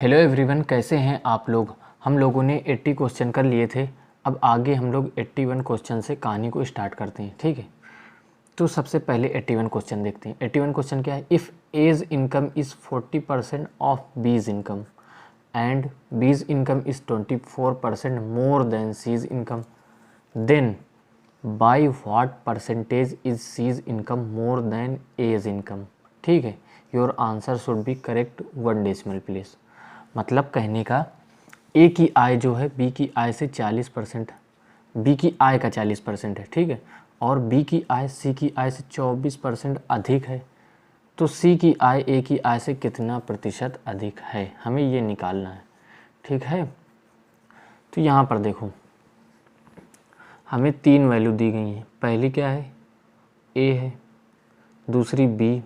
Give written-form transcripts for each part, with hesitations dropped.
Hello everyone, कैसे हैं आप लोग। हम लोगों ने 80 क्वेश्चन कर लिए थे। अब आगे हम लोग 81 क्वेश्चन से कहानी को स्टार्ट करते हैं, ठीक है। तो सबसे पहले 81 क्वेश्चन देखते हैं। 81 क्वेश्चन क्या है। If A's income is 40% of B's income and B's income is 24% more than C's income, then by what percentage is C's income more than A's income, ठीक है। Your answer should be correct 1 decimal place. मतलब कहने का ए की आय जो है B की आय से 40%, बी की आय का 40% है, ठीक है। और बी की आय सी की आय से 24% अधिक है। तो सी की आय ए की आय से कितना प्रतिशत अधिक है, हमें ये निकालना है, ठीक है। तो यहाँ पर देखो, हमें 3 वैल्यू दी गई हैं। पहली क्या है, ए है, दूसरी बी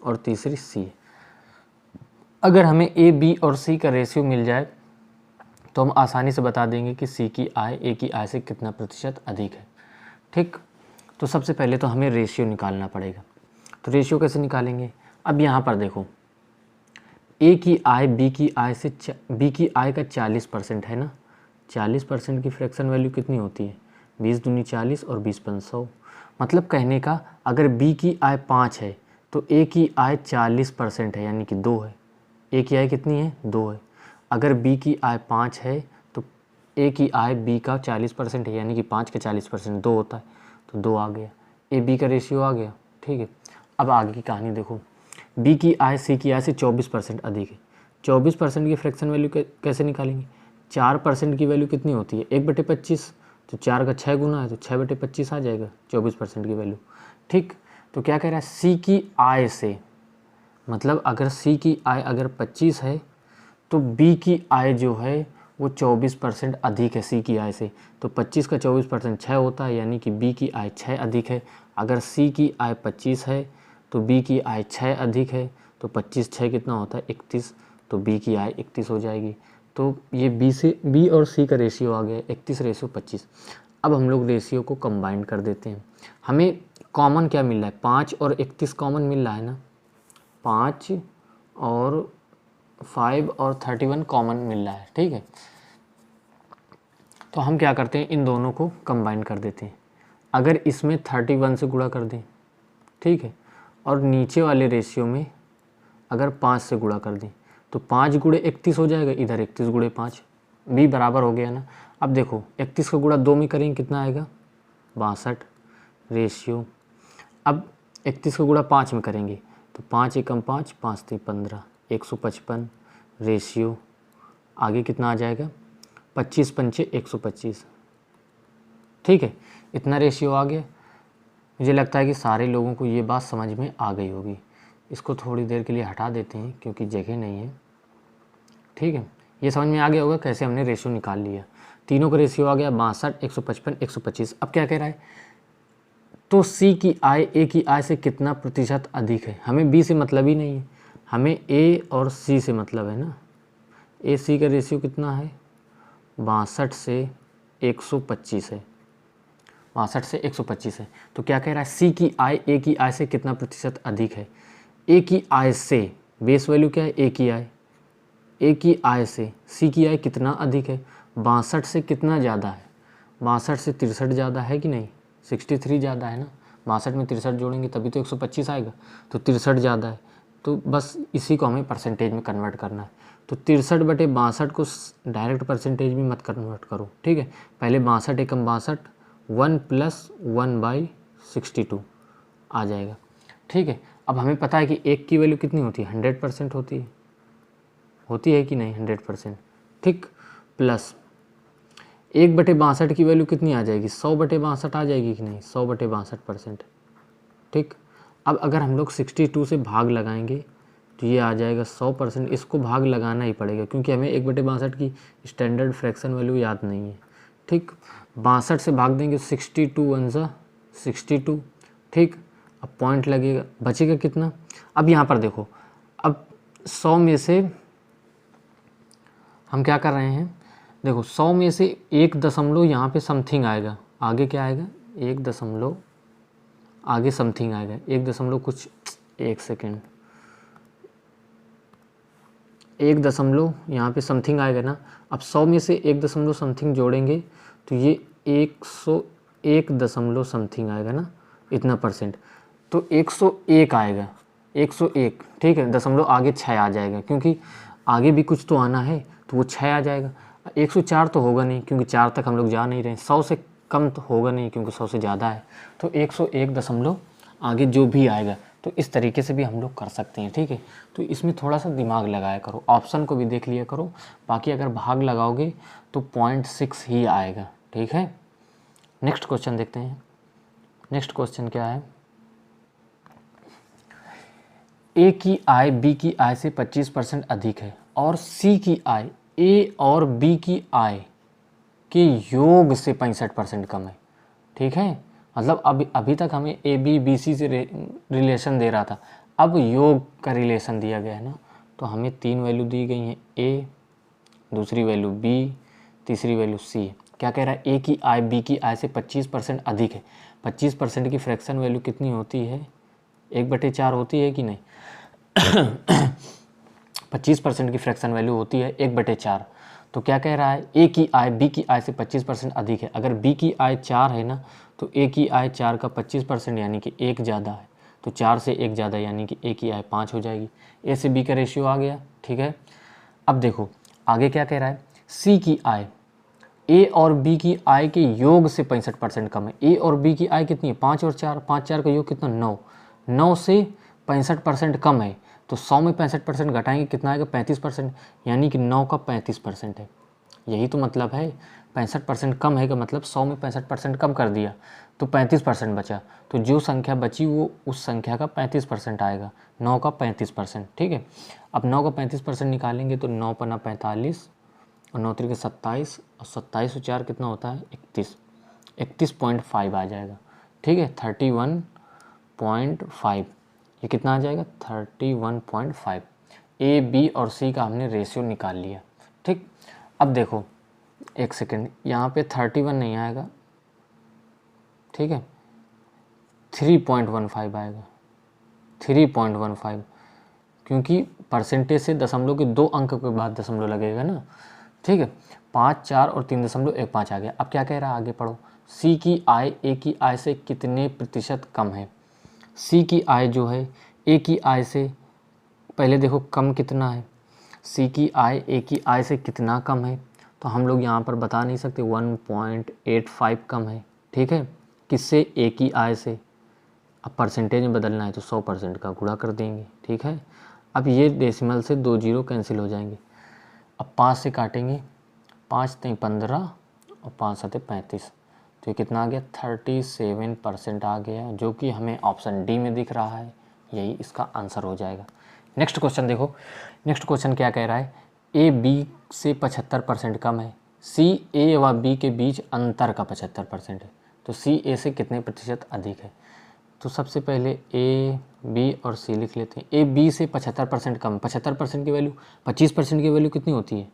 और तीसरी सी। अगर हमें ए बी और सी का रेशियो मिल जाए तो हम आसानी से बता देंगे कि सी की आय ए की आय से कितना प्रतिशत अधिक है, ठीक। तो सबसे पहले तो हमें रेशियो निकालना पड़ेगा। तो रेशियो कैसे निकालेंगे। अब यहाँ पर देखो, ए की आय बी की आय से बी की आय का 40% है ना। 40% की फ्रैक्शन वैल्यू कितनी होती है, 20 दूनी 40 और 20 पंच 100। मतलब कहने का अगर बी की आय 5 है तो ए की आय 40% है, यानी कि 2 है। ए की आय कितनी है, 2 है। अगर बी की आय 5 है तो ए की आय बी का 40% है, यानी कि 5 का 40% 2 होता है, तो 2 आ गया। ए बी का रेशियो आ गया, ठीक है। अब आगे की कहानी देखो, बी की आय सी की आय से 24% अधिक है। 24% की फ्रैक्शन वैल्यू कैसे निकालेंगे। 4% की वैल्यू कितनी होती है, 1/25। तो 4 का 6 गुना है तो 6/25 आ जाएगा 24% की वैल्यू, ठीक। तो क्या कह रहा है, सी की आय से, मतलब अगर सी की आय अगर 25 है तो बी की आय जो है वो 24% अधिक है सी की आय से। तो 25 का 24% 6 होता है, यानी कि बी की आय 6 अधिक है। अगर सी की आय 25 है तो बी की आय 6 अधिक है, तो 25 6 कितना होता है, 31। तो बी की आय 31 हो जाएगी। तो ये बी और सी का रेशियो आ गया 31:25। अब हम लोग रेशियो को कंबाइन कर देते हैं। हमें कॉमन क्या मिल रहा है, 5 और 31 कॉमन मिल रहा है ना। 5 और 5 और 31 कॉमन मिल रहा है, ठीक है। तो हम क्या करते हैं, इन दोनों को कंबाइन कर देते हैं। अगर इसमें 31 से गुणा कर दें, ठीक है, और नीचे वाले रेशियो में अगर 5 से गुणा कर दें तो 5 गुणे 31 हो जाएगा, इधर 31 गुणे 5 भी बराबर हो गया ना। अब देखो 31 का गुणा 2 में करेंगे कितना आएगा, 62 रेशियो। अब 31 का गुणा 5 में करेंगे तो 5 एकम 5, 5 3 15, 155 रेशियो। आगे कितना आ जाएगा, 25 पंचे 125, ठीक है। इतना रेशियो आ गया। मुझे लगता है कि सारे लोगों को ये बात समझ में आ गई होगी। इसको थोड़ी देर के लिए हटा देते हैं क्योंकि जगह नहीं है, ठीक है। ये समझ में आ गया होगा कैसे हमने रेशियो निकाल लिया। तीनों का रेशियो आ गया 62, 155, 125। अब क्या कह रहा है, तो सी की आय ए की आय से कितना प्रतिशत अधिक है। हमें बी से मतलब ही नहीं है, हमें ए और सी से मतलब है ना। ए सी का रेशियो कितना है, 62 से 125 है, 62 से 125 है। तो क्या कह रहा है, सी की आय ए की आय से कितना प्रतिशत अधिक है। ए की आय से, बेस वैल्यू क्या है, ए की आय, ए की आय से सी की आय कितना अधिक है, 62 से कितना ज़्यादा है, 62 से 63 ज़्यादा है कि नहीं, 63 ज़्यादा है ना। 62 में 63 जोड़ेंगे तभी तो 125 आएगा, तो 63 ज़्यादा है। तो बस इसी को हमें परसेंटेज में कन्वर्ट करना है। तो 63/62 को डायरेक्ट परसेंटेज में मत कन्वर्ट करो, ठीक है। पहले 62 एकम 62, 1 + 1/62 आ जाएगा, ठीक है। अब हमें पता है कि एक की वैल्यू कितनी होती है, 100% होती है कि नहीं, 100%, ठीक। प्लस 1/62 की वैल्यू कितनी आ जाएगी, 100/62 आ जाएगी कि नहीं, 100/62%, ठीक। अब अगर हम लोग 62 से भाग लगाएंगे तो ये आ जाएगा 100%। इसको भाग लगाना ही पड़ेगा क्योंकि हमें 1/62 की स्टैंडर्ड फ्रैक्शन वैल्यू याद नहीं है, ठीक। 62 से भाग देंगे 62 1 ज़ा 62, ठीक। अब पॉइंट लगेगा, बचेगा कितना। अब यहाँ पर देखो, अब 100 में से हम क्या कर रहे हैं, देखो 100 में से 1 दशमलव यहाँ पे समथिंग आएगा, आगे क्या आएगा, 1 दशमलव आगे समथिंग आएगा, 1 दशमलव कुछ, 1 सेकेंड, 1 दशमलव यहाँ पे समथिंग आएगा ना। अब 100 में से 1 दशमलव समथिंग जोड़ेंगे तो ये 101 दशमलव समथिंग आएगा ना, इतना परसेंट। तो 101 आएगा, 101, ठीक है। दशमलव आगे 6 आ जाएगा, क्योंकि आगे भी कुछ तो आना है, तो वो 6 आ जाएगा। 104 तो होगा नहीं, क्योंकि 4 तक हम लोग जा नहीं रहे। 100 से कम तो होगा नहीं, क्योंकि 100 से ज़्यादा है। तो 101 दशमलव आगे जो भी आएगा, तो इस तरीके से भी हम लोग कर सकते हैं, ठीक है। तो इसमें थोड़ा सा दिमाग लगाया करो, ऑप्शन को भी देख लिया करो। बाकी अगर भाग लगाओगे तो 0.6 ही आएगा, ठीक है। नेक्स्ट क्वेश्चन देखते हैं। नेक्स्ट क्वेश्चन क्या है, ए की आय बी की आय से 25% अधिक है और सी की आय ए और बी की आय के योग से 65% कम है, ठीक है। मतलब अभी तक हमें ए बी बी सी से रिलेशन दे रहा था, अब योग का रिलेशन दिया गया है ना। तो हमें 3 वैल्यू दी गई हैं, ए, दूसरी वैल्यू बी, तीसरी वैल्यू सी। क्या कह रहा है, ए की आय बी की आय से 25% अधिक है। 25% की फ्रैक्शन वैल्यू कितनी होती है, 1/4 होती है कि नहीं। 25% की फ्रैक्शन वैल्यू होती है 1/4। तो क्या कह रहा है, ए की आय बी की आय से 25% अधिक है। अगर बी की आय 4 है ना, तो ए की आय 4 का 25% यानी कि 1 ज़्यादा है। तो 4 से 1 ज़्यादा यानी कि ए की आय 5 हो जाएगी। ए से बी का रेशियो आ गया, ठीक है। अब देखो आगे क्या कह रहा है, सी की आय ए और बी की आय के योग से 65% कम है। ए और बी की आय कितनी है, 5 और 4, 5 4 का योग कितना, 9। 9 से 65% कम है, तो 100 में 65% घटाएंगे कितना आएगा, 35%, यानी कि 9 का 35% है। यही तो मतलब है, 65% कम है का मतलब 100 में 65% कम कर दिया तो 35% बचा। तो जो संख्या बची वो उस संख्या का 35% आएगा, 9 का 35%, ठीक है। अब 9 का 35% निकालेंगे तो 9 पन्ना 45 और 9 त्रिक 27 और 27 और 4 कितना होता है, 31, 31.5 आ जाएगा, ठीक है। 31.5 ये कितना आ जाएगा, 31.5। ए बी और सी का हमने रेशियो निकाल लिया, ठीक। अब देखो एक सेकेंड, यहाँ पे 31 नहीं आएगा, ठीक है, 3.15 आएगा, 3.15, क्योंकि परसेंटेज से दशमलव के 2 अंक के बाद दशमलव लगेगा ना, ठीक है। 5 4 और 3.15 आ गया। अब क्या कह रहा है, आगे पढ़ो। सी की आय ए की आय से कितने प्रतिशत कम है। सी की आय जो है ए की आय से, पहले देखो कम कितना है, सी की आय ए की आय से कितना कम है, तो हम लोग यहाँ पर बता नहीं सकते, 1.85 कम है, ठीक है। किससे, ए की आय से। अब परसेंटेज में बदलना है तो 100% का गुणा कर देंगे, ठीक है। अब ये डेसिमल से 2 जीरो कैंसिल हो जाएंगे। अब 5 से काटेंगे, 5 3 15 और 5 7 35, तो ये कितना आ गया, 37% आ गया, जो कि हमें ऑप्शन डी में दिख रहा है। यही इसका आंसर हो जाएगा। नेक्स्ट क्वेश्चन देखो, नेक्स्ट क्वेश्चन क्या कह रहा है, ए बी से 75% कम है, सी ए व बी के बीच अंतर का 75% है, तो सी ए से कितने प्रतिशत अधिक है। तो सबसे पहले ए बी और सी लिख लेते हैं। ए बी से 75% कम, 75% की वैल्यू, 25% की वैल्यू कितनी होती है,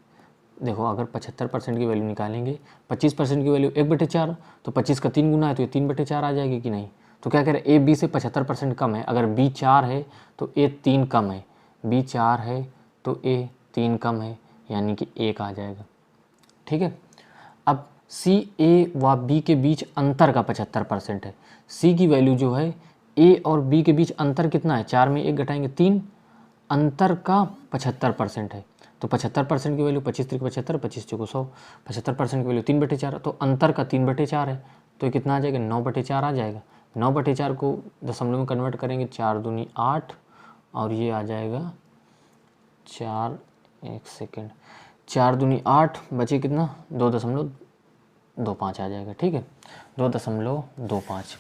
देखो अगर 75% की वैल्यू निकालेंगे, 25% की वैल्यू 1/4, तो 25 का 3 गुना है तो ये 3/4 आ जाएगी कि नहीं। तो क्या कह रहे हैं, ए बी से 75% कम है। अगर बी 4 है तो ए 3 कम है, बी 4 है तो ए 3 कम है, यानी कि 1 आ जाएगा, ठीक है। अब सी ए व बी के बीच अंतर का 75% है। सी की वैल्यू जो है, ए और बी के बीच अंतर कितना है, 4 में 1 घटाएंगे 3, अंतर का 75% है। तो 75% की वैल्यू 25 3 75, 25 चौको 100, 75% की वैल्यू 3/4, तो अंतर का 3/4 है, तो ये कितना आ जाएगा, 9/4 आ जाएगा। 9/4 को दशमलव में कन्वर्ट करेंगे, 4 दूनी 8 और ये आ जाएगा 4, एक सेकेंड, 4 दूनी 8, बचे कितना, 2.25 आ जाएगा, ठीक है, 2.25,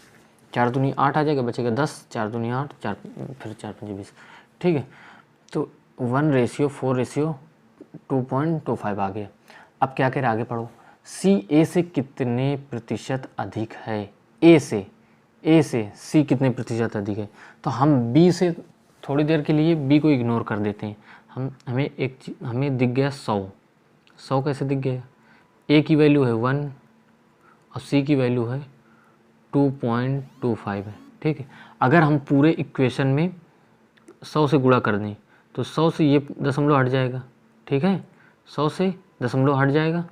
4 दूनी 8 आ जाएगा, बचेगा 10, 4 दूनी 8, 4 फिर 4 5 20, ठीक है। तो 1:4:2.25 आ गया। अब क्या कह रहे, आगे पढ़ो। सी ए से कितने प्रतिशत अधिक है, ए से सी कितने प्रतिशत अधिक है। तो हम बी से थोड़ी देर के लिए बी को इग्नोर कर देते हैं। हमें दिख गया 100 कैसे दिख गया, ए की वैल्यू है 1 और सी की वैल्यू है 2.25 है, ठीक है। अगर हम पूरे इक्वेशन में 100 से गुणा कर दें तो 100 से ये दशमलव हट जाएगा, ठीक है, 100 से दशमलव हट जाएगा,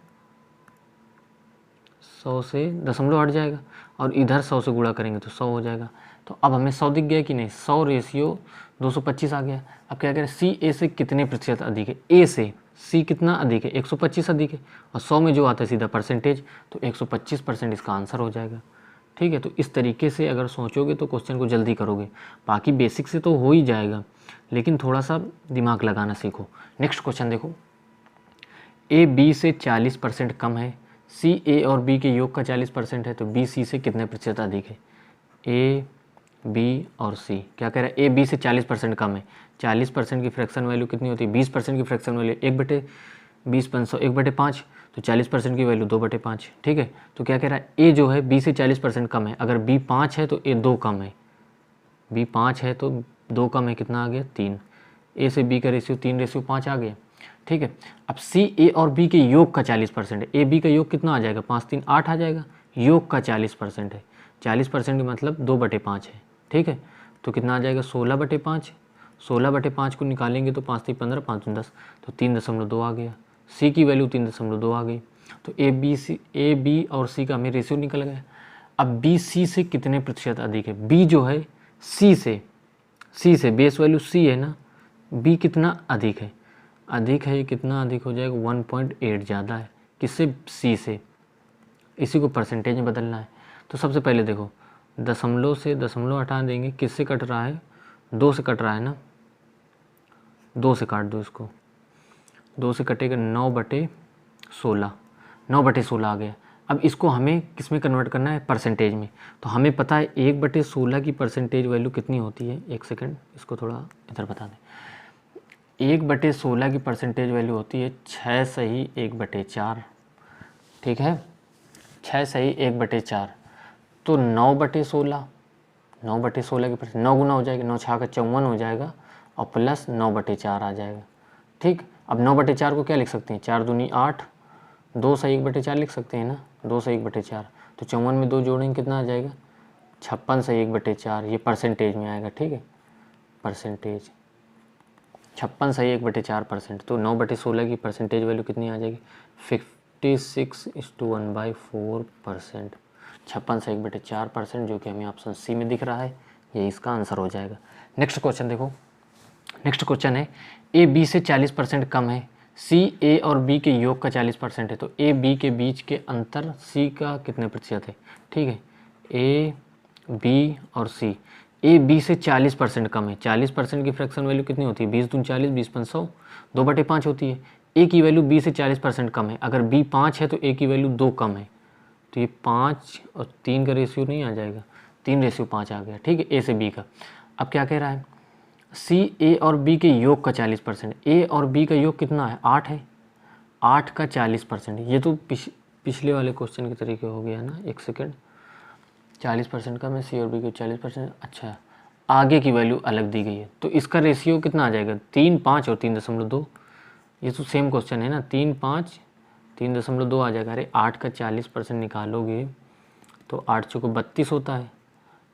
100 से दशमलव हट जाएगा और इधर 100 से गुणा करेंगे तो 100 हो जाएगा। तो अब हमें 100 दिख गया कि नहीं, 100 रेशियो 225 आ गया। अब क्या करें, सी ए से कितने प्रतिशत अधिक है, ए से सी कितना अधिक है, 125 अधिक है, और 100 में जो आता है सीधा परसेंटेज, तो 125% इसका आंसर हो जाएगा। ठीक है, तो इस तरीके से अगर सोचोगे तो क्वेश्चन को जल्दी करोगे। बाकी बेसिक से तो हो ही जाएगा, लेकिन थोड़ा सा दिमाग लगाना सीखो। नेक्स्ट क्वेश्चन देखो, ए बी से 40% कम है, सी ए और बी के योग का 40% है, तो बी सी से कितने प्रतिशत अधिक है। ए बी और सी क्या कह रहा है, ए बी से 40% कम है। 40% की फ्रैक्शन वैल्यू कितनी होती है, 20% की फ्रैक्शन वैल्यू 1/20 1/5, तो 40% की वैल्यू 2/5। ठीक है, तो क्या कह रहा है, ए जो है बी से 40% कम है, अगर बी 5 है तो ए 2 कम है, बी 5 है तो 2 कम है, कितना आ गया 3। ए से बी का रेशियो 3:5 आ गया। ठीक है, अब सी ए और बी के योग का 40% है, ए बी का योग कितना आ जाएगा, 5 3 8 आ जाएगा, योग का 40% है, 40% का मतलब 2/5 है। ठीक है, तो कितना आ जाएगा 16/5, 16/5 को निकालेंगे तो 5 3 15 5 10, तो 3.2 आ गया। सी की वैल्यू 3.2 आ गई, तो ए बी और सी का हमें रेशियो निकल गया। अब बी सी से कितने प्रतिशत अधिक है, बी जो है सी से बेस वैल्यू सी है ना, बी कितना अधिक है, कितना अधिक हो जाएगा 1.8 ज़्यादा है, किससे, सी से। इसी को परसेंटेज में बदलना है। तो सबसे पहले देखो, दशमलव से दशमलव हटा देंगे, किससे कट रहा है, 2 से कट रहा है ना, 2 से काट दो इसको, 2 से कटेगा 9/16, 9/16 आ गया। अब इसको हमें किस में कन्वर्ट करना है, परसेंटेज में। तो हमें पता है 1/16 की परसेंटेज वैल्यू कितनी होती है, एक सेकंड इसको थोड़ा इधर बता दें। 1/16 की परसेंटेज वैल्यू होती है 6 सही 1/4। ठीक है, 6 सही 1/4, तो 9/16, 9/16 की परसेंट 9 गुना हो जाएगा, 9 6 का 54 हो जाएगा और प्लस 9/4 आ जाएगा। ठीक, अब 9/4 को क्या लिख सकते हैं, 4 दूनी 8, 2 सही 1/4 लिख सकते हैं ना, 2 सही 1/4, तो 54 में 2 जोड़ेंगे कितना आ जाएगा, 56 सही 1/4, ये परसेंटेज में आएगा। ठीक है, परसेंटेज 56 सही 1/4%, तो 9/16 की परसेंटेज वैल्यू कितनी आ जाएगी, 56:1/4%, 56 से 1/4%, जो कि हमें ऑप्शन सी में दिख रहा है, ये इसका आंसर हो जाएगा। नेक्स्ट क्वेश्चन देखो, नेक्स्ट क्वेश्चन है, ए बी से 40% कम है, सी ए और बी के योग का 40% है, तो ए बी के बीच के अंतर सी का कितने प्रतिशत है। ठीक है, ए बी और सी, ए बी से 40% कम है, 40% की फ्रैक्शन वैल्यू कितनी होती है, 20 दूनी 40, 20 5 100, 2/5 होती है। ए की वैल्यू बी से 40% कम है, अगर बी 5 है तो ए की वैल्यू 2 कम है, तो ये 5 और 3 का रेशियो नहीं आ जाएगा, 3:5 आ गया। ठीक है, ए से बी का। अब क्या कह रहा है, सी ए और बी के योग का 40%, ए और बी का योग कितना है, 8 है, 8 का 40%, ये तो पिछले वाले क्वेश्चन के तरीके हो गया ना, एक सेकेंड, 40% का मैं सी और बी को 40%, अच्छा आगे की वैल्यू अलग दी गई है, तो इसका रेशियो कितना आ जाएगा, 3 5 और 3.2, ये तो सेम क्वेश्चन है ना, 3 5 3.2 आ जाएगा। अरे 8 का 40% निकालोगे तो 8 चौको 32 होता है।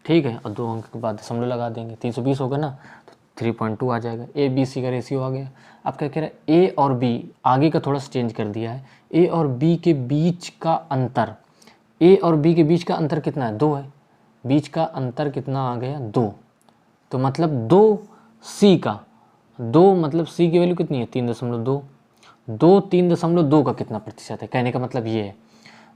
ठीक है, और 2 अंक के बाद दशमलव लगा देंगे, 320 होगा ना, तो 3.2 आ जाएगा। ए बी सी का रेशियो आ गया। अब क्या कह रहा है, ए और बी, आगे का थोड़ा सा चेंज कर दिया है, ए और बी के बीच का अंतर, ए और बी के बीच का अंतर कितना है, 2 है, बीच का अंतर कितना आ गया 2, तो मतलब 2 सी का, 2 मतलब सी की वैल्यू कितनी है 3.2, 2 3.2 का कितना प्रतिशत है, कहने का मतलब ये है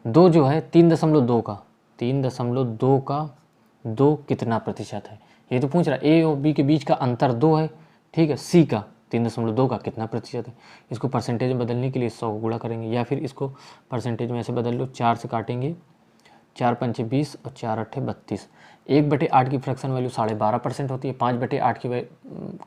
2 जो है 3.2 का, 3.2 का 2 कितना प्रतिशत है, ये तो पूछ रहा है। ए और बी के बीच का अंतर 2 है, ठीक है, सी का 3.2 का कितना प्रतिशत है। इसको परसेंटेज में बदलने के लिए 100 को गुणा करेंगे, या फिर इसको परसेंटेज में ऐसे बदल लो, 4 से काटेंगे, 4 पंचे 20 और 4 अट्ठे 32, 1/8 की फ्रैक्शन वैल्यू 12.5% होती है, 5/8 की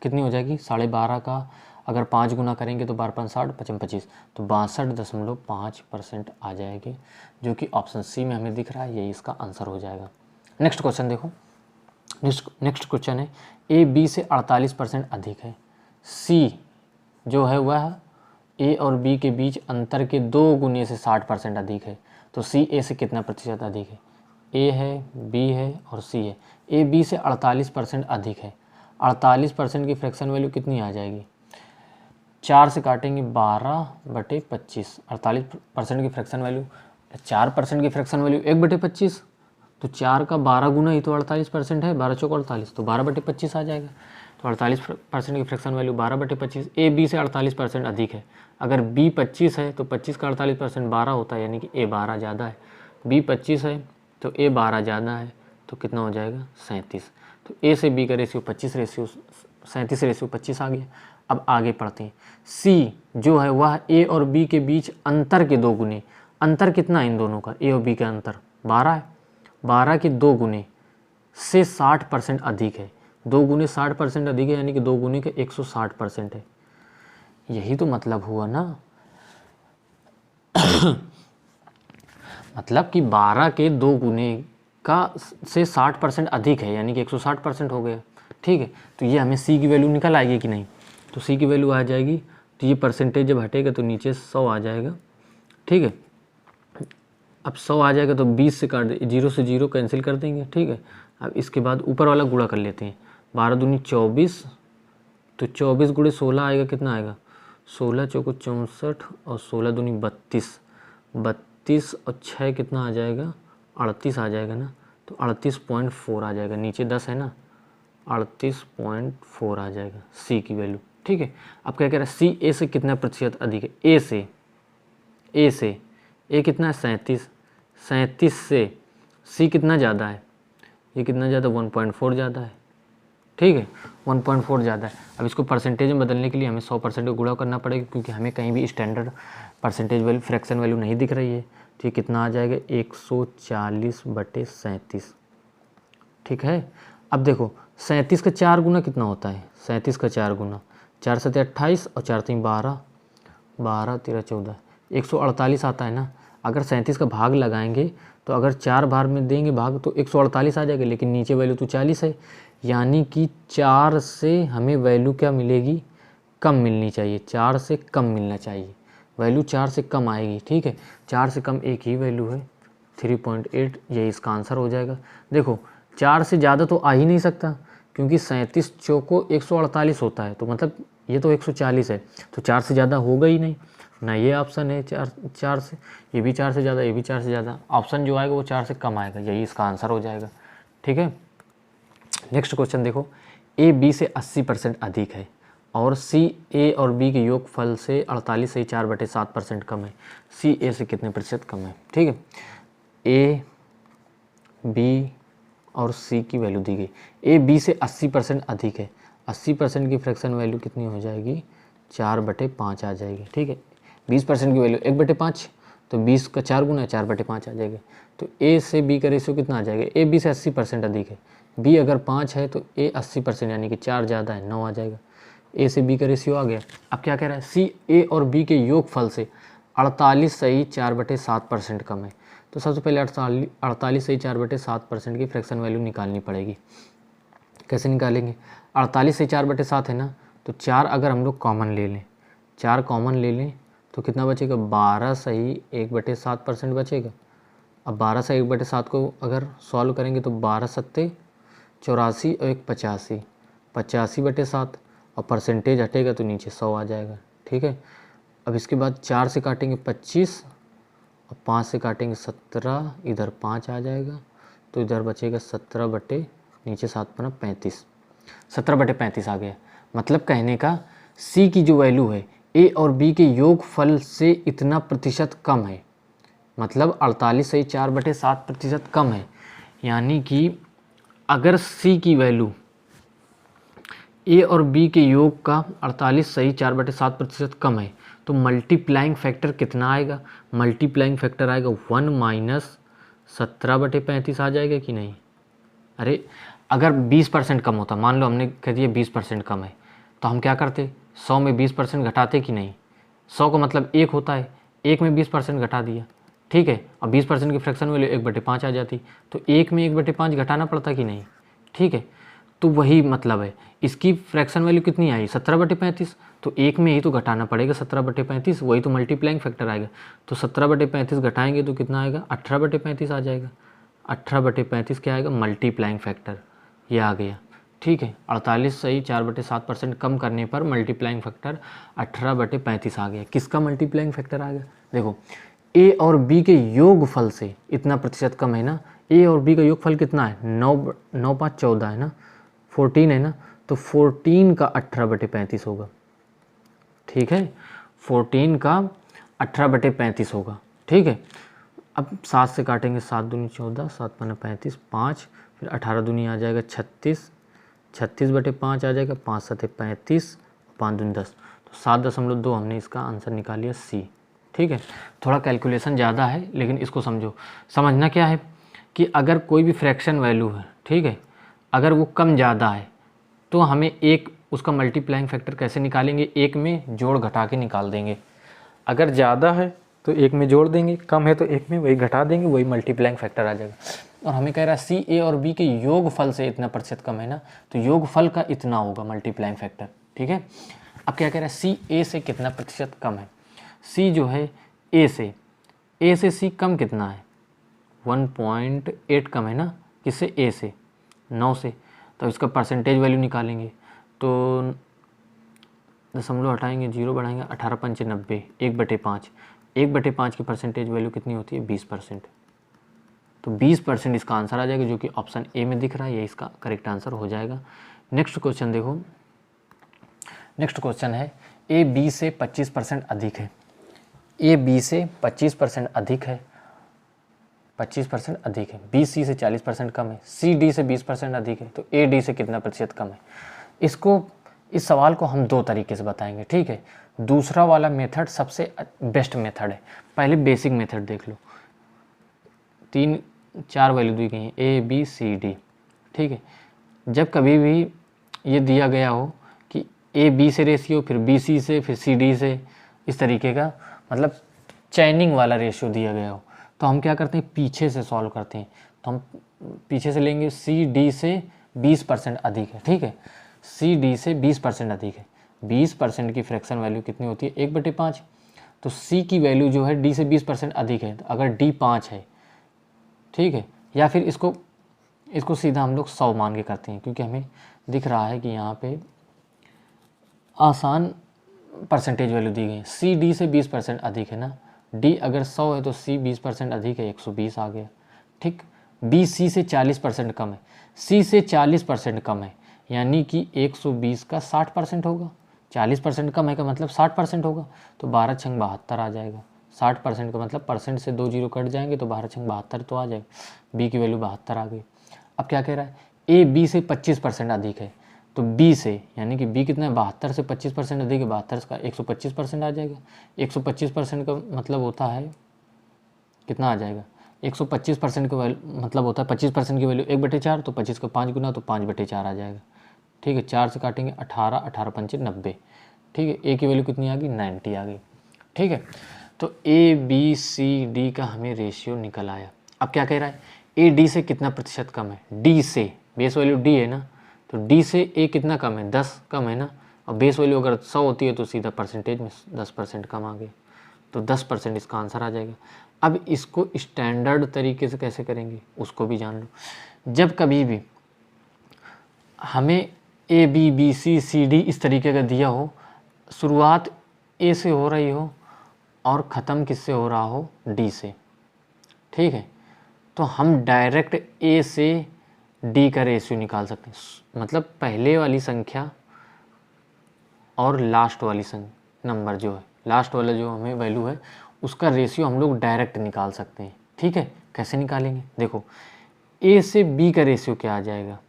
कितनी हो जाएगी, 12.5 का अगर 5 गुना करेंगे तो 12 5 60 55 25, तो 62.5% आ जाएगी, जो कि ऑप्शन सी में हमें दिख रहा है, यही इसका आंसर हो जाएगा। नेक्स्ट क्वेश्चन देखो, नेक्स्ट क्वेश्चन है, ए बी से 48% अधिक है, सी जो है वह ए और बी के बीच अंतर के 2 गुने से 60% अधिक है, तो सी ए से कितना प्रतिशत अधिक है, ए है, बी है और सी है। ए बी से 48% अधिक है, 48% की फ्रैक्शन वैल्यू कितनी आ जाएगी, 4 से काटेंगे 12/25, 48% की फ्रैक्शन वैल्यू, 4% की फ्रैक्शन वैल्यू 1/25, तो 4 का 12 गुना ही तो 48% है, 12 चौक 48, तो 12/25 आ जाएगा। तो 48% की फ्रैक्शन वैल्यू 12/25। ए बी से 48% अधिक है। अगर बी 25 है तो 25 का 48% 12 होता है, यानी कि ए 12 ज़्यादा है। बी 25 है तो ए 12 ज़्यादा है, तो कितना हो जाएगा 37। तो ए से बी का रेशियो 37/25 आ गया। अब आगे पढ़ते हैं। सी जो है वह ए और बी के बीच अंतर के 2 गुने। अंतर कितना है इन दोनों का, ए और बी का अंतर 12 है। 12 के 2 गुने से 60% अधिक है। 2 गुने 60% अधिक है, यानी कि 2 गुने के 160% है। यही तो मतलब हुआ ना। मतलब कि 12 के 2 गुने का से 60% अधिक है, यानी कि 160% हो गया। ठीक है, तो ये हमें सी की वैल्यू निकल आएगी कि नहीं, तो सी की वैल्यू आ जाएगी। तो ये परसेंटेज जब हटेगा तो नीचे 100 आ जाएगा। ठीक है, अब 100 आ जाएगा तो 20 से काट दे, 0 से 0 कैंसिल कर देंगे। ठीक है, अब इसके बाद ऊपर वाला गुणा कर लेते हैं। 12 दूनी 24, तो 24 गुणे 16 आएगा, कितना आएगा 16 चौको 64 और 16 दूनी 32, 32 और 6 कितना आ जाएगा 38 आ जाएगा ना। तो 38.4 आ जाएगा, नीचे 10 है ना, 38.4 आ जाएगा सी की वैल्यू। ठीक है, अब क्या कह रहा है, सी ए से कितना प्रतिशत अधिक है। ए से ए कितना है 37, 37 से सी कितना ज़्यादा है, ये कितना ज़्यादा 1.4 ज़्यादा है। ठीक है, 1.4 ज़्यादा है। अब इसको परसेंटेज में बदलने के लिए हमें 100% को गुणा करना पड़ेगा, क्योंकि हमें कहीं भी standard percentage value fraction value नहीं दिख रही है। तो ये कितना आ जाएगा 140/37। ठीक है, अब देखो 37 का 4 गुना कितना होता है, 37 का 4 गुना 4 7 28 और 4 3 12, 12 13 14, 148 आता है ना। अगर 37 का भाग लगाएंगे तो अगर 4 बार में देंगे भाग तो 148 आ जाएगा, लेकिन नीचे वैल्यू तो 40 है, यानी कि 4 से हमें वैल्यू क्या मिलेगी, कम मिलनी चाहिए। 4 से कम मिलना चाहिए, वैल्यू 4 से कम आएगी। ठीक है, 4 से कम एक ही वैल्यू है 3.8, यही इसका आंसर हो जाएगा। देखो 4 से ज़्यादा तो आ ही नहीं सकता, क्योंकि 37 चौको 148 होता है, तो मतलब ये तो 140 है, तो 4 से ज़्यादा होगा ही नहीं ना। ये ऑप्शन है 4 से, ये भी 4 से ज़्यादा, ये भी 4 से ज़्यादा। ऑप्शन जो आएगा वो 4 से कम आएगा, यही इसका आंसर हो जाएगा। ठीक है, नेक्स्ट क्वेश्चन देखो। ए बी से 80% अधिक है और सी ए और बी के योगफल से 48 से 4/7% कम है। सी ए से कितने प्रतिशत कम है। ठीक है, ए बी और सी की वैल्यू दी गई। ए बी से 80% अधिक है, 80% की फ्रैक्शन वैल्यू कितनी हो जाएगी 4/5 आ जाएगी। ठीक है, 20% की वैल्यू 1/5, तो 20 का 4 गुना 4/5 आ जाएगा। तो ए से बी का रेशियो कितना आ जाएगा, ए बी से 80% अधिक है, बी अगर 5 है तो ए 80% यानी कि 4 ज़्यादा है, 9 आ जाएगा। ए से बी का रेशियो आ गया। अब क्या कह रहा है, सी ए और बी के योगफल से 48 सही 4/7% कम है। तो सबसे पहले 48 सही 4/7% की फ्रैक्शन वैल्यू निकालनी पड़ेगी। कैसे निकालेंगे, 48 से 4/7 है ना, तो 4 अगर हम लोग कॉमन ले लें, 4 कॉमन ले लें तो कितना बचेगा 12 सही 1/7% बचेगा। अब 12 से 1/7 को अगर सॉल्व करेंगे तो 12 सत्ते 84 और 1 85, 85/7 और परसेंटेज हटेगा तो नीचे 100 आ जाएगा। ठीक है, अब इसके बाद 4 से काटेंगे 25 और 5 से काटेंगे 17, इधर 5 आ जाएगा, तो इधर बचेगा 17 बटे नीचे 7 पना 35, 17/35 आ गया। मतलब कहने का सी की जो वैल्यू है ए और बी के योगफल से इतना प्रतिशत कम है, मतलब 48 सही 4/7% कम है। यानी कि अगर सी की वैल्यू ए और बी के योग का 48 सही 4/7% कम है, तो मल्टीप्लाइंग फैक्टर कितना आएगा, मल्टीप्लाइंग फैक्टर आएगा 1 - 17/35 आ जाएगा कि नहीं। अरे अगर 20% कम होता, मान लो हमने कह दिया 20% कम है, तो हम क्या करते 100 में 20% घटाते कि नहीं। 100 का मतलब 1 होता है, 1 में 20% घटा दिया। ठीक है, अब 20% की फ्रैक्शन वैल्यू 1/5 आ जाती, तो 1 में 1/5 घटाना पड़ता कि नहीं। ठीक है, तो वही मतलब है, इसकी फ्रैक्शन वैल्यू कितनी आई 17/35, तो 1 में ही तो घटाना पड़ेगा 17/35, वही तो मल्टीप्लाइंग फैक्टर आएगा। तो 17/35 घटाएंगे तो कितना आएगा 18/35 आ जाएगा। 18/35 क्या आएगा मल्टीप्लाइंग फैक्टर, ये आ गया। ठीक है, 48 सही 4/7% कम करने पर मल्टीप्लाइंग फैक्टर 18/35 आ गया। किसका मल्टीप्लाइंग फैक्टर आ गया? देखो ए और बी के योगफल से इतना प्रतिशत कम है ना। ए और बी का योगफल कितना है? 9 5 14 है ना, 14 है ना, तो 14 का 18/35 होगा। ठीक है, 14 का 18/35 होगा। ठीक है, अब 7 से काटेंगे, 7 दूनी 14, 7 पन्ना 35, 5, फिर 18 दूनी आ जाएगा 36, 36/5 आ जाएगा, 5 7 35, 5 दूनी 10, तो 7.2 हमने इसका आंसर निकाल लिया सी। ठीक है, थोड़ा कैलकुलेशन ज़्यादा है लेकिन इसको समझो। समझना क्या है कि अगर कोई भी फ्रैक्शन वैल्यू है, ठीक है, अगर वो कम ज़्यादा है तो हमें एक उसका मल्टीप्लाइंग फैक्टर कैसे निकालेंगे? एक में जोड़ घटा के निकाल देंगे। अगर ज़्यादा है तो एक में जोड़ देंगे, कम है तो एक में वही घटा देंगे, वही मल्टीप्लाइंग फैक्टर आ जाएगा। और हमें कह रहा है सी ए और बी के योगफल से इतना प्रतिशत कम है ना, तो योगफल का इतना होगा मल्टीप्लाइंग फैक्टर। ठीक है, अब क्या कह रहा है? सी ए से कितना प्रतिशत कम है? सी जो है ए से सी कम कितना है? 1.8 कम है ना, किससे? ए से, 9 से। तो इसका परसेंटेज वैल्यू निकालेंगे तो दशमलव हटाएंगे, 0 बढ़ाएंगे, 18 पंचे 90, 1/5। 1/5 की परसेंटेज वैल्यू कितनी होती है? 20%। तो 20% इसका आंसर आ जाएगा, जो कि ऑप्शन ए में दिख रहा है, ये इसका करेक्ट आंसर हो जाएगा। नेक्स्ट क्वेश्चन देखो, नेक्स्ट क्वेश्चन है ए बी से 25% अधिक है। ए बी से 25% अधिक है, 25% अधिक है। बी सी से 40% कम है। सी डी से 20% अधिक है। तो ए डी से कितना प्रतिशत कम है? इस सवाल को हम दो तरीके से बताएंगे। ठीक है, दूसरा वाला मेथड सबसे बेस्ट मेथड है। पहले बेसिक मेथड देख लो, 3-4 वैल्यू दी गई हैं, ए बी सी डी। ठीक है, जब कभी भी ये दिया गया हो कि ए बी से रेशियो, फिर बी सी से, फिर सी डी से, इस तरीके का मतलब चैनिंग वाला रेशियो दिया गया हो, तो हम क्या करते हैं? पीछे से सॉल्व करते हैं। तो हम पीछे से लेंगे, सी डी से 20% अधिक है। ठीक है, सी डी से 20% अधिक है। 20% की फ्रैक्शन वैल्यू कितनी होती है? 1/5। तो सी की वैल्यू जो है डी से 20% अधिक है। तो अगर डी 5 है, ठीक है, या फिर इसको सीधा हम लोग 100 मान के करते हैं, क्योंकि हमें दिख रहा है कि यहाँ पे आसान परसेंटेज वैल्यू दी गई है। सी डी से 20% अधिक है ना, डी अगर 100 है तो सी 20% अधिक है, 120 आ गया। ठीक, बी सी से 40% कम है। सी से 40% कम है, यानी कि 120 का 60% होगा। 40% कम है का मतलब 60% होगा, तो 12 छंग 72 आ जाएगा। 60% का मतलब परसेंट से 2 जीरो कट जाएंगे तो 12 छंग 72 तो आ जाएगा। बी की वैल्यू 72 आ गई। अब क्या कह रहा है? ए बी से 25% अधिक है। तो बी से, यानी कि बी कितना है? 72 से 25% अधिक है, 72 का 125% आ जाएगा। 125% का मतलब होता है कितना आ जाएगा? 125% का मतलब होता है 25% की वैल्यू 1/4, तो 25 का 5 गुना, तो 5/4 आ जाएगा। ठीक है, 4 से काटेंगे, 18, 18 पंचे 90। ठीक है, ए की वैल्यू कितनी आ गई? 90 आ गई। ठीक है, तो ए बी सी डी का हमें रेशियो निकल आया। अब क्या कह रहा है? ए डी से कितना प्रतिशत कम है? डी से, बेस वैल्यू डी है ना, तो डी से ए कितना कम है? 10 कम है ना, और बेस वैल्यू अगर 100 होती है तो सीधा परसेंटेज में 10% कम आ गई, तो 10% इसका आंसर आ जाएगा। अब इसको स्टैंडर्ड तरीके से कैसे करेंगे उसको भी जान लो। जब कभी भी हमें A B B C C D इस तरीके का दिया हो, शुरुआत ए से हो रही हो और ख़त्म किससे हो रहा हो? डी से। ठीक है, तो हम डायरेक्ट ए से डी का रेशियो निकाल सकते हैं। मतलब पहले वाली संख्या और लास्ट वाली नंबर जो है, लास्ट वाला जो हमें वैल्यू है उसका रेशियो हम लोग डायरेक्ट निकाल सकते हैं। ठीक है, कैसे निकालेंगे? देखो, ए से बी का रेशियो क्या आ जाएगा?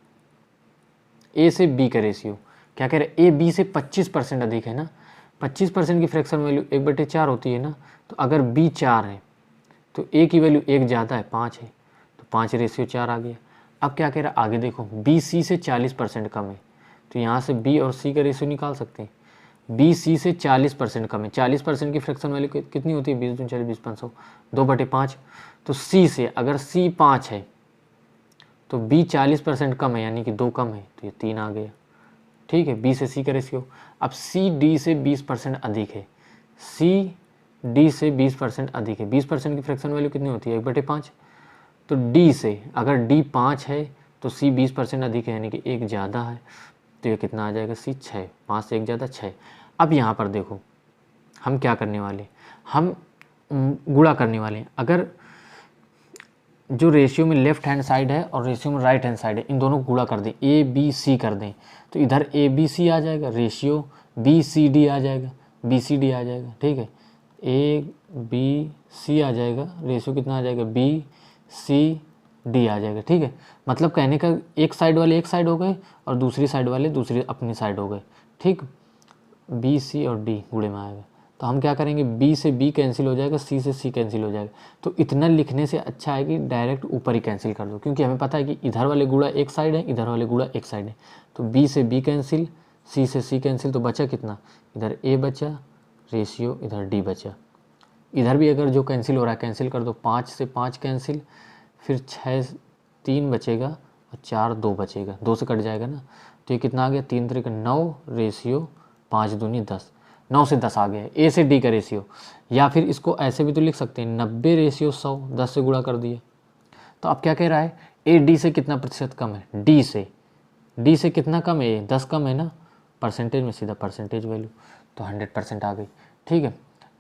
ए से बी का रेशियो क्या कह रहे हैं? ए बी से 25% अधिक है ना, 25% की फ्रैक्शन वैल्यू 1/4 होती है ना, तो अगर बी 4 है तो ए की वैल्यू 1 ज़्यादा है, 5 है, तो 5 रेशियो 4 आ गया। अब क्या कह रहा है आगे? देखो, बी सी से 40% कम है, तो यहाँ से बी और सी का रेशियो निकाल सकते हैं। बी सी से 40% कम है। 40% की फ्रैक्शन वैल्यू कितनी होती है? 20 दूनी 40, 20 500, 2/5। तो सी से अगर सी 5 है तो बी 40% कम है, यानी कि 2 कम है, तो ये 3 आ गया। ठीक है, बी से सी का रेशियो। अब सी डी से 20% अधिक है। सी डी से 20% अधिक है। 20% की फ्रैक्शन वैल्यू कितनी होती है? 1/5। तो डी से अगर डी 5 है तो सी 20% अधिक है, यानी कि 1 ज़्यादा है, तो ये कितना आ जाएगा सी 6, 5 से 1 ज़्यादा 6। अब यहाँ पर देखो हम क्या करने वाले, हम गुणा करने वाले हैं। अगर जो रेशियो में लेफ्ट हैंड साइड है और रेशियो में राइट हैंड साइड है, इन दोनों को गुणा कर दें, ए बी सी कर दें, तो इधर ए बी सी आ जाएगा, रेशियो बी सी डी आ जाएगा, बी सी डी आ जाएगा, ठीक है, ए बी सी आ जाएगा, रेशियो कितना आ जाएगा बी सी डी आ जाएगा, ठीक है। मतलब कहने का एक साइड वाले एक साइड हो गए और दूसरी साइड वाले दूसरी अपनी साइड हो गए, ठीक। बी सी और डी गुणे में आएगा, तो हम क्या करेंगे, बी से बी कैंसिल हो जाएगा, सी से सी कैंसिल हो जाएगा। तो इतना लिखने से अच्छा है कि डायरेक्ट ऊपर ही कैंसिल कर दो, क्योंकि हमें पता है कि इधर वाले गुणा एक साइड है, इधर वाले गुणा एक साइड है। तो बी से बी कैंसिल, सी से सी कैंसिल, तो बचा कितना, इधर ए बचा, रेशियो इधर डी बचा। इधर भी अगर जो कैंसिल हो रहा है कैंसिल कर दो, 5 से 5 कैंसिल, फिर 6 3 बचेगा और 4 2 बचेगा, 2 से कट जाएगा ना, तो ये कितना आ गया, 3 3 9, रेशियो 5 दूनी 10, 9 से 10 आ गया है ए से डी का रेशियो। या फिर इसको ऐसे भी तो लिख सकते हैं 90 रेशियो 100, 10 से गुणा कर दिया। तो अब क्या कह रहा है, ए डी से कितना प्रतिशत कम है, डी से कितना कम है, 10 कम है ना, परसेंटेज में सीधा परसेंटेज वैल्यू, तो 100% आ गई, ठीक है,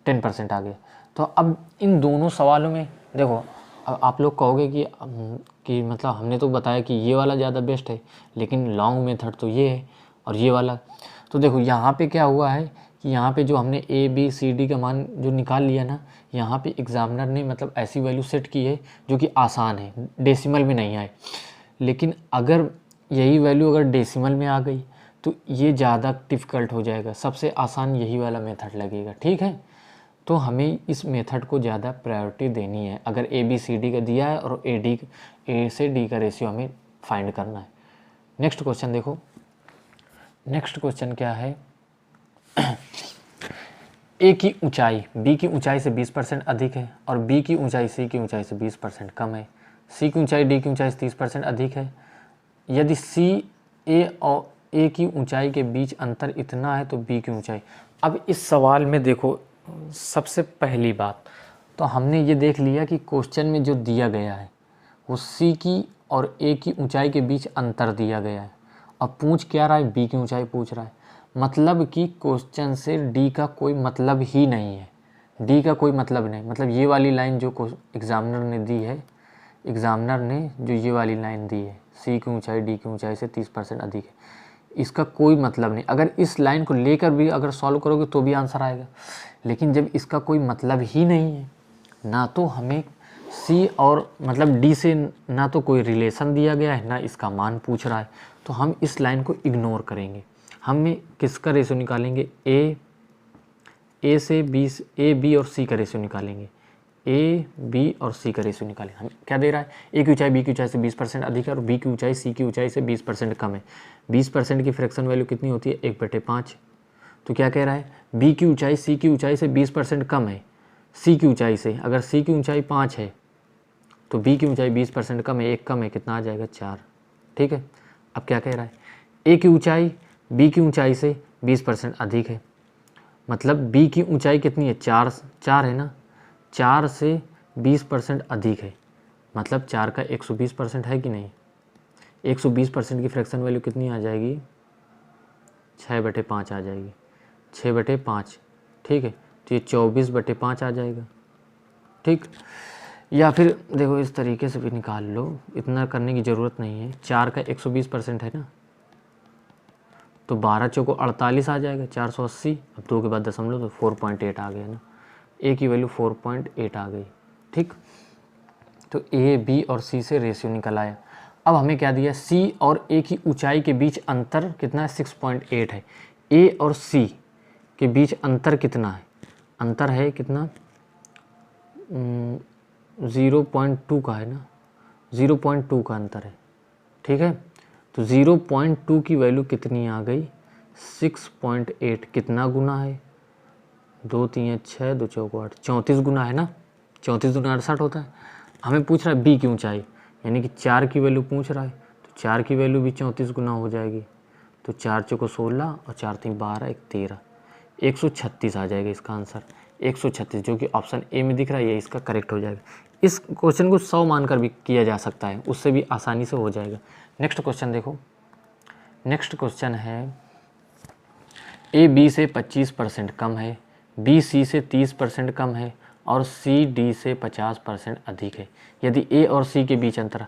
10% आ गया। तो अब इन दोनों सवालों में देखो, अब आप लोग कहोगे कि मतलब हमने तो बताया कि ये वाला ज़्यादा बेस्ट है, लेकिन लॉन्ग मेथड तो ये है और ये वाला। तो देखो यहाँ पे क्या हुआ है कि यहाँ पे जो हमने ए बी सी डी का मान जो निकाल लिया ना, यहाँ पे एग्जामिनर ने मतलब ऐसी वैल्यू सेट की है जो कि आसान है, डेसिमल में नहीं आए। लेकिन अगर यही वैल्यू अगर डेसिमल में आ गई तो ये ज़्यादा डिफ़िकल्ट हो जाएगा, सबसे आसान यही वाला मेथड लगेगा, ठीक है। तो हमें इस मेथड को ज़्यादा प्रायोरिटी देनी है अगर ए बी सी डी का दिया है और ए से डी का रेशियो हमें फाइंड करना है। नेक्स्ट क्वेश्चन देखो, नेक्स्ट क्वेश्चन क्या है, ए की ऊंचाई बी की ऊंचाई से 20% अधिक है और बी की ऊंचाई सी की ऊंचाई से 20% कम है। सी की ऊंचाई डी की ऊंचाई से 30% अधिक है। यदि सी ए और ए की ऊंचाई के बीच अंतर इतना है तो बी की ऊंचाई। अब इस सवाल में देखो, सबसे पहली बात तो हमने ये देख लिया कि क्वेश्चन में जो दिया गया है वो सी की और ए की ऊंचाई के बीच अंतर दिया गया है। अब पूछ क्या रहा है, बी की ऊंचाई पूछ रहा है, मतलब कि क्वेश्चन से डी का कोई मतलब ही नहीं है, डी का कोई मतलब नहीं। मतलब ये वाली लाइन जो एग्जामिनर ने दी है, एग्जामिनर ने जो ये वाली लाइन दी है, सी की ऊंचाई डी की ऊंचाई से 30% अधिक है, इसका कोई मतलब नहीं। अगर इस लाइन को लेकर भी अगर सॉल्व करोगे तो भी आंसर आएगा, लेकिन जब इसका कोई मतलब ही नहीं है, ना तो हमें सी और मतलब डी से ना तो कोई रिलेशन दिया गया है, ना इसका मान पूछ रहा है, तो हम इस लाइन को इग्नोर करेंगे। हमें किसका रेशियो निकालेंगे, ए से बी, ए बी और सी का रेशियो निकालेंगे, ए बी और सी का रेशियो निकालेंगे। हम क्या दे रहा है, ए की ऊंचाई बी की ऊंचाई से 20% अधिक है और बी की ऊंचाई सी की ऊंचाई से 20% कम है। 20% की फ्रैक्शन वैल्यू कितनी होती है, 1/5। तो क्या कह रहा है, बी की ऊंचाई सी की ऊंचाई से 20% कम है सी की ऊंचाई से। अगर सी की ऊंचाई 5 है तो बी की ऊंचाई 20% कम है, 1 कम है, कितना आ जाएगा 4, ठीक है। अब क्या कह रहा है, ए की ऊंचाई बी की ऊंचाई से 20% अधिक है, मतलब बी की ऊंचाई कितनी है, 4 है ना, 4 से 20% अधिक है, मतलब 4 का 120% है कि नहीं। 120% की फ्रैक्शन वैल्यू कितनी आ जाएगी, 6/5 आ जाएगी, 6/5, ठीक है। तो ये 24/5 आ जाएगा, ठीक। या फिर देखो इस तरीके से भी निकाल लो, इतना करने की ज़रूरत नहीं है। 4 का 120% है ना, तो 12 चौको 48 आ जाएगा, 480। अब 2 के बाद दशमलव, तो 4.8 आ गया ना, ए की वैल्यू 4.8 आ गई, ठीक। तो ए बी और सी से रेशियो निकल आया। अब हमें क्या दिया, सी और ए की ऊंचाई के बीच अंतर कितना है, 6.8 है। ए और सी के बीच अंतर कितना है, अंतर है कितना, 0.2 का है ना, 0.2 का अंतर है, ठीक है। तो 0.2 की वैल्यू कितनी आ गई, 6.8। कितना गुना है, 2 3 6, 2 4 8, 34 गुना है ना, 34 दूना 68 होता है। हमें पूछ रहा है बी की ऊंचाई, यानी कि 4 की वैल्यू पूछ रहा है, तो 4 की वैल्यू भी 34 गुना हो जाएगी। तो 4 चौको 16 और 4 3 12, 1 13, 136 आ जाएगा इसका आंसर, 136, जो कि ऑप्शन ए में दिख रहा है, ये इसका करेक्ट हो जाएगा। इस क्वेश्चन को 100 मानकर भी किया जा सकता है, उससे भी आसानी से हो जाएगा, नेक्स्ट क्वेश्चन देखो, नेक्स्ट क्वेश्चन है ए बी से 25% कम है, बी सी से 30% कम है और सी डी से 50% अधिक है। यदि ए और सी के बीच अंतर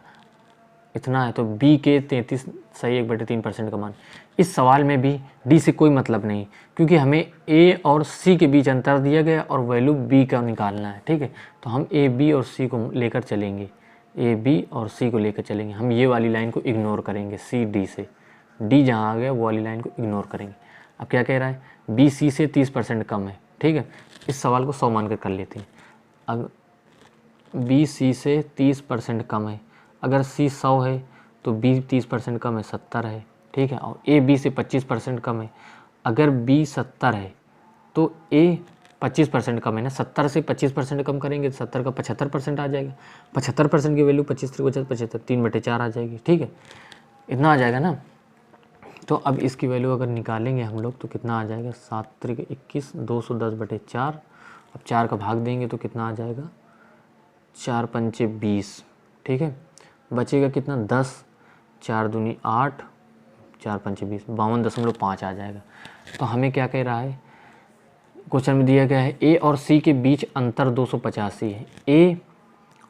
इतना है तो बी के 33 सही 1/3% का मान। इस सवाल में भी डी से कोई मतलब नहीं, क्योंकि हमें ए और सी के बीच अंतर दिया गया और वैल्यू बी का निकालना है, ठीक है। तो हम ए बी और सी को लेकर चलेंगे, ए बी और सी को लेकर चलेंगे। हम ये वाली लाइन को इग्नोर करेंगे, सी डी से, डी जहाँ आ गया वो वाली लाइन को इग्नोर करेंगे। अब क्या कह रहा है, बी सी से 30% कम है, ठीक है। इस सवाल को 100 मानकर कर लेते हैं। अब बी सी से 30% कम है, अगर सी 100 है तो बी 30% कम है, 70 है, ठीक है। और ए बी से 25% कम है, अगर बी 70 है तो ए 25% कम है ना, 70 से 25% कम करेंगे तो 70 का 75% आ जाएगा। 75% की वैल्यू 25 3 75, 3/4 आ जाएगी, ठीक है। इतना आ जाएगा ना। तो अब इसकी वैल्यू अगर निकालेंगे हम लोग तो कितना आ जाएगा, 7 3 21, 210/4। अब 4 का भाग देंगे तो कितना आ जाएगा, 4 5 20, ठीक है। बचेगा कितना, 10, 4 दूनी 8, 4 5 20, 52.5 आ जाएगा। तो हमें क्या कह रहा है, क्वेश्चन में दिया गया है ए और सी के बीच अंतर 285 है। ए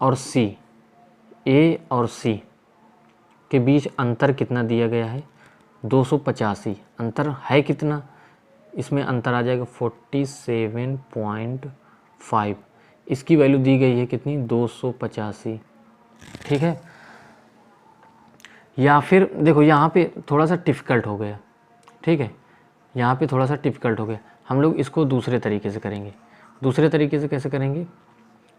और सी के बीच अंतर कितना दिया गया है, 285। अंतर है कितना, इसमें अंतर आ जाएगा 47.5। इसकी वैल्यू दी गई है कितनी, 285, ठीक है। या फिर देखो यहाँ पे थोड़ा सा डिफ़िकल्ट हो गया, ठीक है, यहाँ पे थोड़ा सा डिफ़िकल्ट हो गया। हम लोग इसको दूसरे तरीके से करेंगे। दूसरे तरीके से कैसे करेंगे,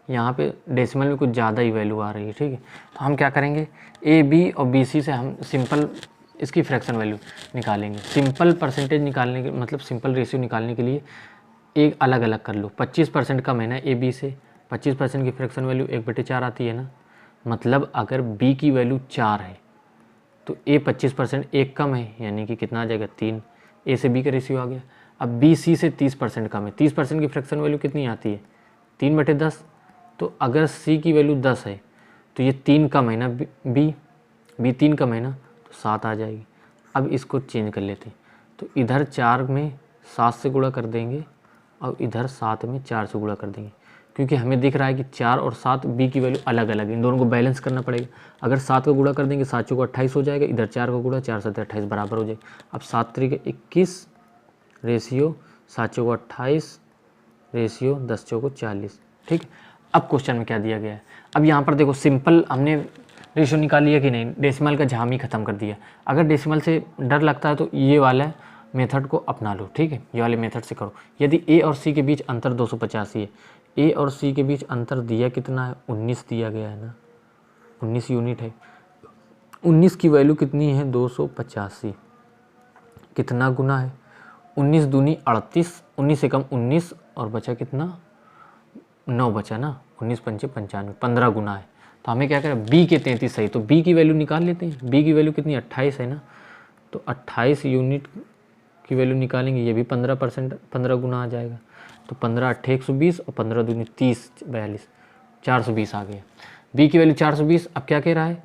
यहाँ पे डेसिमल में कुछ ज़्यादा ही वैल्यू आ रही है, ठीक है। तो हम क्या करेंगे, ए बी और बी सी से हम सिंपल इसकी फ्रैक्शन वैल्यू निकालेंगे। सिंपल परसेंटेज निकालने के मतलब सिंपल रेशियो निकालने के लिए एक अलग अलग कर लो। 25% कम है ना ए बी से, 25% की फ्रैक्शन वैल्यू 1/4 आती है ना। मतलब अगर बी की वैल्यू 4 है तो ए 25% एक कम है, यानी कि कितना आ जाएगा, 3। ए से बी का रेशियो आ गया। अब बी सी से 30% कम है, 30% की फ्रैक्शन वैल्यू कितनी आती है, 3/10। तो अगर सी की वैल्यू 10 है तो ये 3 कम है ना, बी 3 कम है ना, तो 7 आ जाएगी। अब इसको चेंज कर लेते हैं। तो इधर 4 में 7 से गुणा कर देंगे और इधर 7 में 4 से गुणा कर देंगे, क्योंकि हमें दिख रहा है कि 4 और 7 बी की वैल्यू अलग अलग है। इन दोनों को बैलेंस करना पड़ेगा। अगर 7 का गुणा कर देंगे 7 चौको 28 हो जाएगा, इधर 4 का गुणा 4 7 28 बराबर हो जाएगा। अब 7 3 21 रेशियो 7 चौको 28 रेशियो 10 चौको 40, ठीक है। अब क्वेश्चन में क्या दिया गया है, अब यहाँ पर देखो सिंपल हमने रेशियो निकाल लिया कि नहीं, डेसिमल का झाम ही ख़त्म कर दिया। अगर डेसिमल से डर लगता है तो ये वाला मेथड को अपना लो, ठीक है। ये वाले मेथड से करो। यदि ए और सी के बीच अंतर 285 है, ए और सी के बीच अंतर दिया कितना है, 19 दिया गया है ना, 19 यूनिट है। 19 की वैल्यू कितनी है, 285। कितना गुना है, 19 दूनी 38, 19 से कम 19 और बचा कितना, 9 बचा ना, 19 पंचे 95, 15 गुना है। तो हमें क्या करें, बी के 33 सही, तो बी की वैल्यू निकाल लेते हैं। बी की वैल्यू कितनी, 28 है ना, तो 28 यूनिट की वैल्यू निकालेंगे, ये भी 15 गुना आ जाएगा। तो 15 8 120 और 15 दूनी 30 42, 420 आ गया। बी की वैल्यू 420। अब क्या कह रहा है,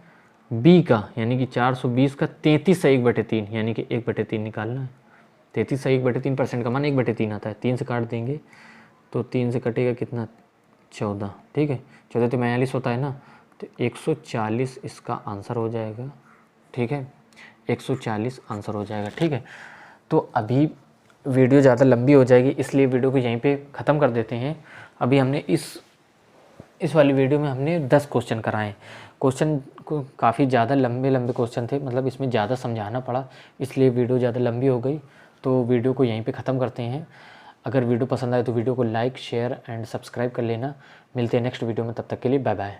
बी का यानी कि 420 का 33 से 1/3 यानी कि 1/3 निकालना है। 33 से 1/3% का मान 1/3 आता है। 3 से काट देंगे तो 3 से कटेगा कितना, 14, ठीक है। 14 तो 42 होता है ना, तो 140 इसका आंसर हो जाएगा, ठीक है। 140 आंसर हो जाएगा, ठीक है। तो अभी वीडियो ज़्यादा लंबी हो जाएगी, इसलिए वीडियो को यहीं पे ख़त्म कर देते हैं। अभी हमने इस वाली वीडियो में हमने 10 क्वेश्चन कराए। क्वेश्चन को काफ़ी ज़्यादा लंबे क्वेश्चन थे, मतलब इसमें ज़्यादा समझाना पड़ा, इसलिए वीडियो ज़्यादा लंबी हो गई। तो वीडियो को यहीं पे ख़त्म करते हैं। अगर वीडियो पसंद आए तो वीडियो को लाइक शेयर एंड सब्सक्राइब कर लेना। मिलते हैं नेक्स्ट वीडियो में, तब तक के लिए बाय बाय।